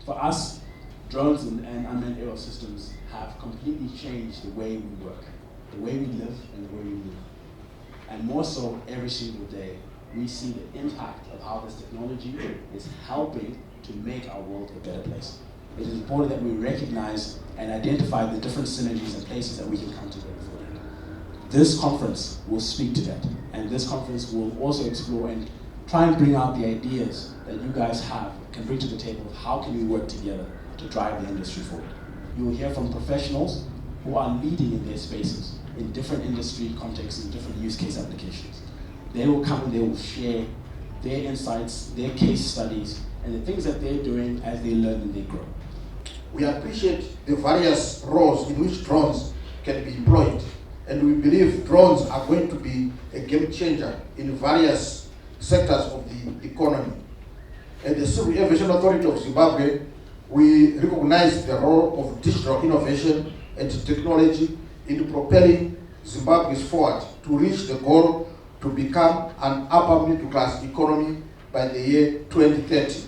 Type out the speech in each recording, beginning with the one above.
For us, drones and unmanned aerial systems have completely changed the way we work, the way we live and the way we move. And more so, every single day, we see the impact of how this technology is helping to make our world a better place. It is important that we recognize and identify the different synergies and places that we can come together for that. This conference will speak to that, and this conference will also explore and try and bring out the ideas that you guys can bring to the table of how can we work together to drive the industry forward. You will hear from professionals who are leading in their spaces, in different industry contexts, in different use case applications. They will come and they will share their insights, their case studies, and the things that they're doing as they learn and they grow. We appreciate the various roles in which drones can be employed, and we believe drones are going to be a game changer in various sectors of the economy. At the Civil Aviation Authority of Zimbabwe, we recognize the role of digital innovation and technology in propelling Zimbabwe forward to reach the goal to become an upper middle class economy by the year 2030.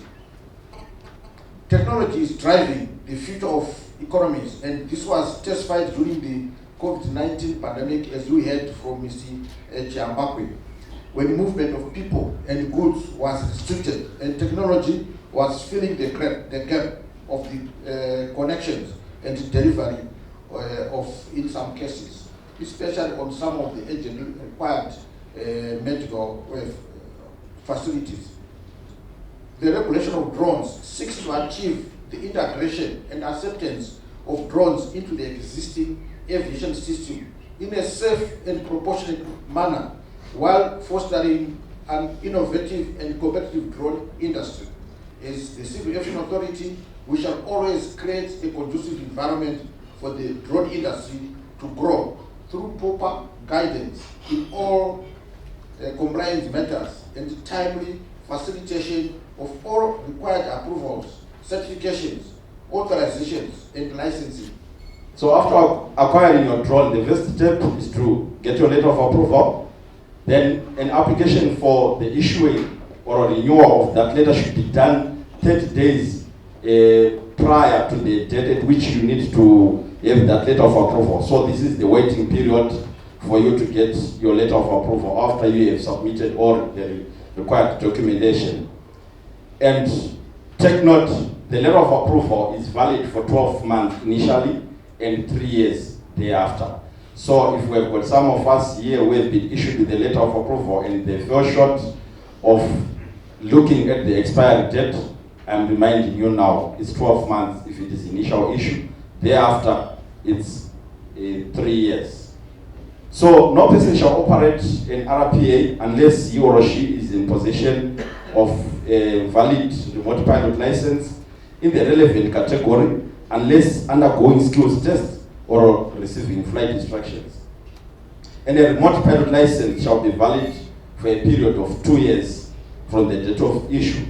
Technology is driving the future of economies, and this was testified during the COVID-19 pandemic, as we heard from Mr. Chiambakwe, when movement of people and goods was restricted and technology was filling the gap of the connections and delivery in some cases, especially on some of the urgently required medical facilities. The regulation of drones seeks to achieve the integration and acceptance of drones into the existing aviation system in a safe and proportionate manner, while fostering an innovative and competitive drone industry. As the Civil Aviation Authority, we shall always create a conducive environment for the drone industry to grow through proper guidance in all compliance matters and timely facilitation of all required approvals, certifications, authorizations, and licensing. So after acquiring your drone, the first step is to get your letter of approval. Then an application for the issuing or renewal of that letter should be done 30 days prior to the date at which you need to have that letter of approval. So this is the waiting period for you to get your letter of approval after you have submitted all the required documentation. And take note, the letter of approval is valid for 12 months initially and 3 years thereafter. So if we have got some of us here who have been issued with the letter of approval and they fell short of looking at the expiry date, I'm reminding you now, it's 12 months if it is initial issue. Thereafter, it's 3 years. So no person shall operate an RPA unless he or she is in possession of a valid remote pilot license in the relevant category, unless undergoing skills tests or receiving flight instructions. And a remote pilot license shall be valid for a period of 2 years from the date of issue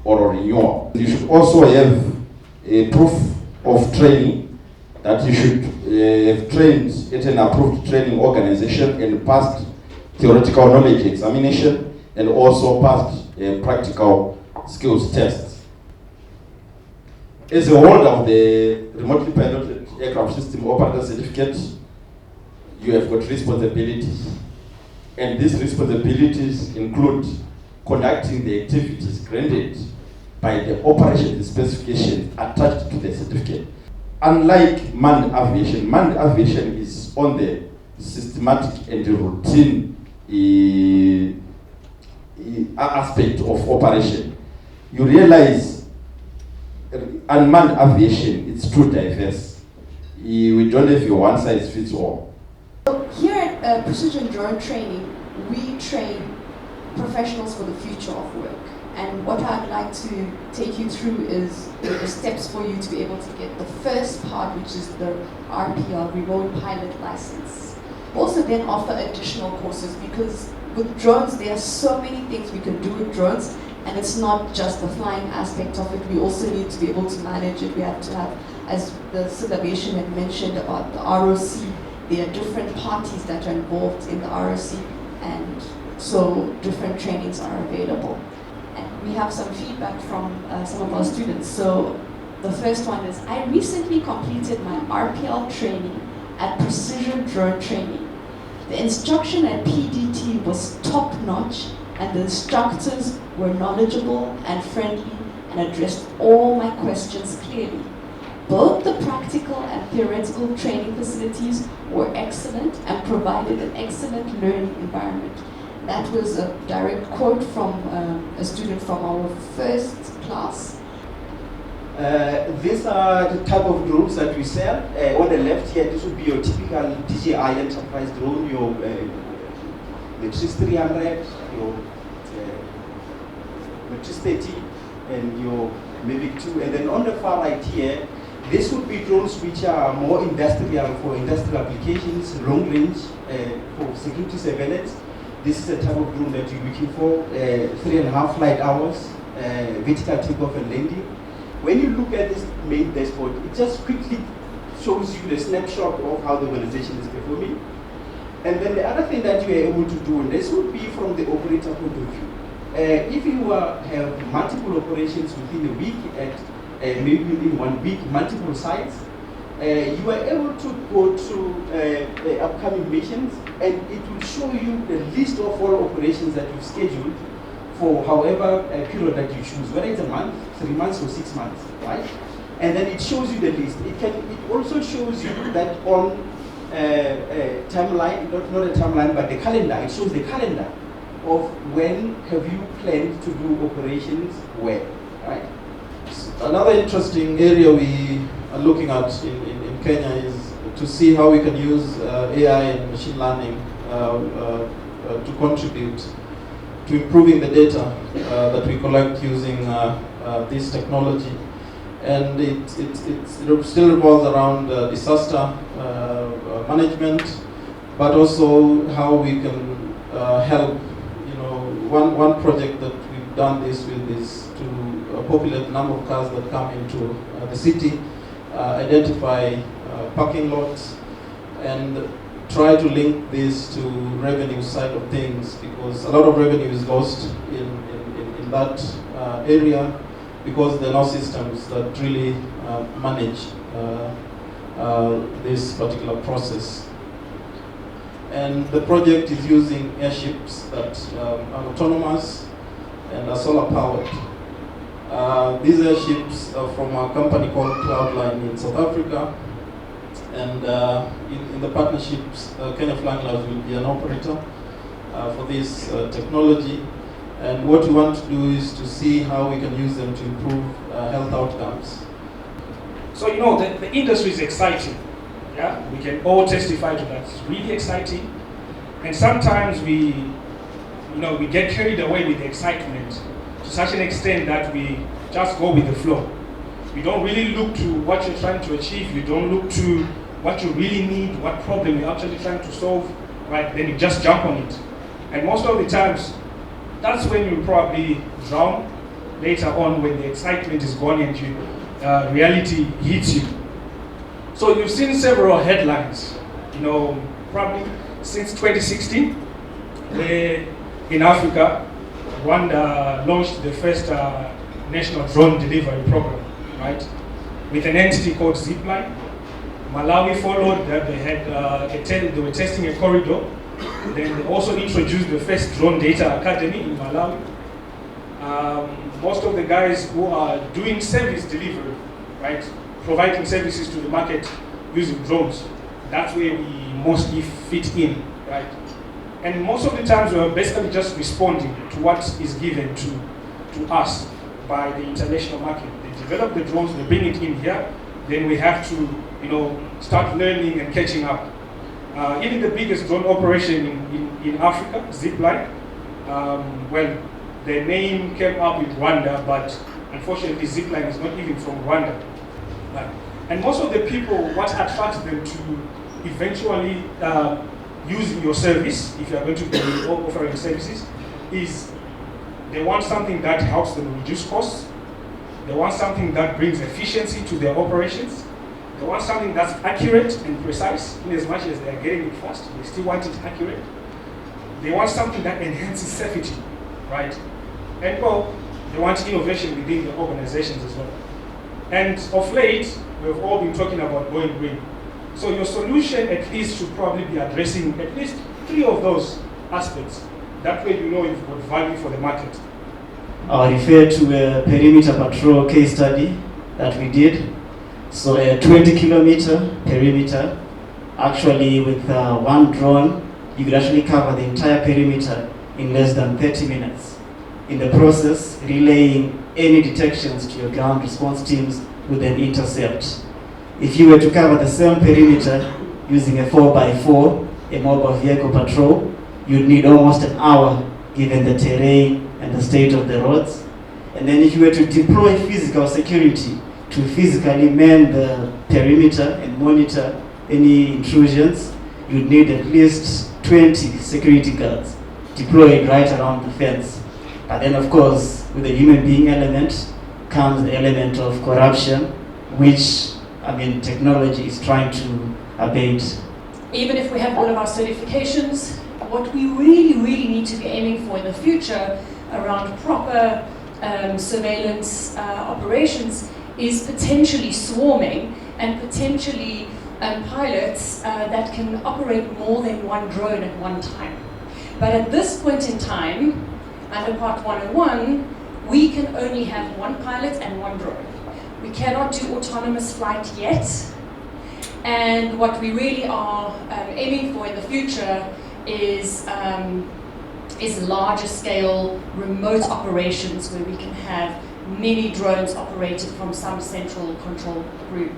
or renewal. You should also have a proof of training that you should have trained at an approved training organization and passed theoretical knowledge examination and also passed practical skills tests. As a holder of the remotely piloted aircraft system operator certificate, you have got responsibilities. And these responsibilities include conducting the activities granted by the operation specification attached to the certificate. Unlike manned aviation is on the systematic and routine aspect of operation. You realize unmanned aviation, it's too diverse. We don't have your one size fits all. Here at Precision Drone Training, we train professionals for the future of work. And what I'd like to take you through is the steps for you to be able to get the first part, which is the RPL, Remote Pilot License. Also then offer additional courses, because with drones, there are so many things we can do with drones, and it's not just the flying aspect of it. We also need to be able to manage it. We have to have, as the civil aviation had mentioned about the ROC, there are different parties that are involved in the ROC, and so different trainings are available. And we have some feedback from some of our students. So The first one is, I recently completed my RPL training at Precision Drone Training. The instruction at PDT was top-notch, and the instructors were knowledgeable and friendly and addressed all my questions clearly. Both the practical and theoretical training facilities were excellent and provided an excellent learning environment. That was a direct quote from a student from our first class. These are the type of drones that we sell. On the left here, this would be your typical DJI enterprise drone, your Matrix 300, your Matrix 30, and your Mavic 2. And then on the far right here, this would be drones which are more industrial, for industrial applications, long range, for security surveillance. This is the type of drone that you're looking for, 3.5 flight hours, vertical takeoff and landing. When you look at this main dashboard, it just quickly shows you the snapshot of how the organization is performing. And then the other thing that you are able to do, and this would be from the operator point of view. If you have multiple operations within a week at maybe within 1 week, multiple sites, you are able to go to upcoming missions, and it will show you the list of all operations that you've scheduled for however period that you choose, whether it's a month, 3 months, or 6 months, right? And then it shows you the list. It also shows you that on timeline, not a timeline, but the calendar. It shows the calendar of when have you planned to do operations where, right? Another interesting area we are looking at in Kenya is to see how we can use AI and machine learning to contribute to improving the data that we collect using this technology. And it still revolves around disaster management, but also how we can help. You know, one project that we've done this with is to populate the number of cars that come into the city, identify parking lots, and try to link this to revenue side of things, because a lot of revenue is lost in that area because there are no systems that really manage this particular process. And the project is using airships that are autonomous and are solar powered. These airships are from a company called Cloudline in South Africa. And in the partnerships, Kenya Flying Labs will be an operator for this technology. And what we want to do is to see how we can use them to improve health outcomes. So, you know, the industry is exciting. Yeah, we can all testify to that. It's really exciting. And sometimes we get carried away with the excitement to such an extent that we just go with the flow. We don't really look to what you're trying to achieve. You don't look to what you really need, what problem you're actually trying to solve, right? Then you just jump on it. And most of the times, that's when you probably drown later on, when the excitement is gone and reality hits you. So you've seen several headlines, you know, probably since 2016, where in Africa, Rwanda launched the first national drone delivery program, right? With an entity called Zipline. Malawi followed that. They were testing a corridor. Then they also introduced the first drone data academy in Malawi. Most of the guys who are doing service delivery, right, providing services to the market using drones, that's where we mostly fit in, right? And most of the times we're basically just responding to what is given to us by the international market. They develop the drones, they bring it in here, then we have to, you know, start learning and catching up. Even the biggest drone operation in Africa, Zipline, well, the name came up with Rwanda, but unfortunately Zipline is not even from Rwanda. Right. And most of the people, what attracts them to eventually using your service, if you are going to be offering services, is they want something that helps them reduce costs. They want something that brings efficiency to their operations. They want something that's accurate and precise, in as much as they are getting it fast, they still want it accurate. They want something that enhances safety, right? And well, they want innovation within the organizations as well. And of late, we've all been talking about going green. So your solution at least should probably be addressing at least 3 of those aspects. That way you know you've got value for the market. I'll refer to a perimeter patrol case study that we did. So a 20-kilometer perimeter, actually with one drone, you could actually cover the entire perimeter in less than 30 minutes. In the process, relaying any detections to your ground response teams with an intercept. If you were to cover the same perimeter using a 4x4, a mobile vehicle patrol, you'd need almost an hour given the terrain and the state of the roads. And then if you were to deploy physical security to physically man the perimeter and monitor any intrusions, you'd need at least 20 security guards deployed right around the fence. But then of course, with the human being element comes the element of corruption, which technology is trying to abate. Even if we have all of our certifications, what we really need to be aiming for in the future around proper surveillance operations is potentially swarming and potentially pilots that can operate more than one drone at one time. But at this point in time, under Part 101, we can only have one pilot and one drone. We cannot do autonomous flight yet. And what we really are aiming for in the future is larger scale remote operations where we can have many drones operated from some central control group.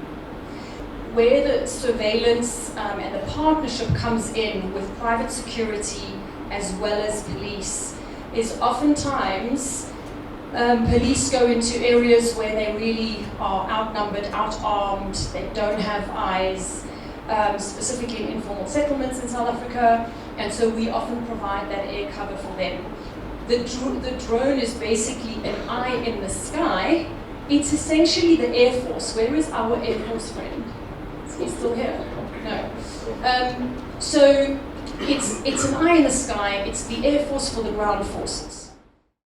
Where the surveillance and the partnership comes in with private security as well as police is oftentimes police go into areas where they really are outnumbered, outarmed, they don't have eyes, specifically in informal settlements in South Africa, and so we often provide that air cover for them. The drone is basically an eye in the sky. It's essentially the Air Force. Where is our Air Force friend? Is he still here? No. So it's an eye in the sky. It's the Air Force for the ground forces.